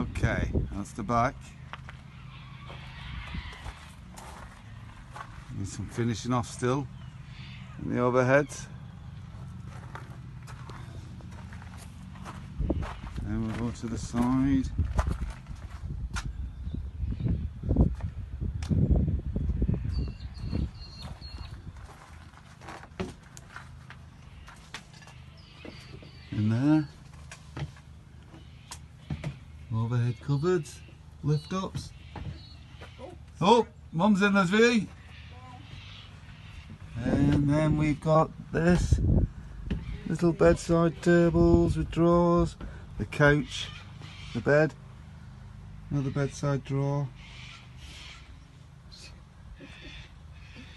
Okay, that's the back. Need some finishing off still in the overhead. Then we'll go to the side. In there. Overhead cupboards, lift ups. Oh, Mum's in the V. And then we've got this little bedside tables with drawers, the couch, the bed, another bedside drawer.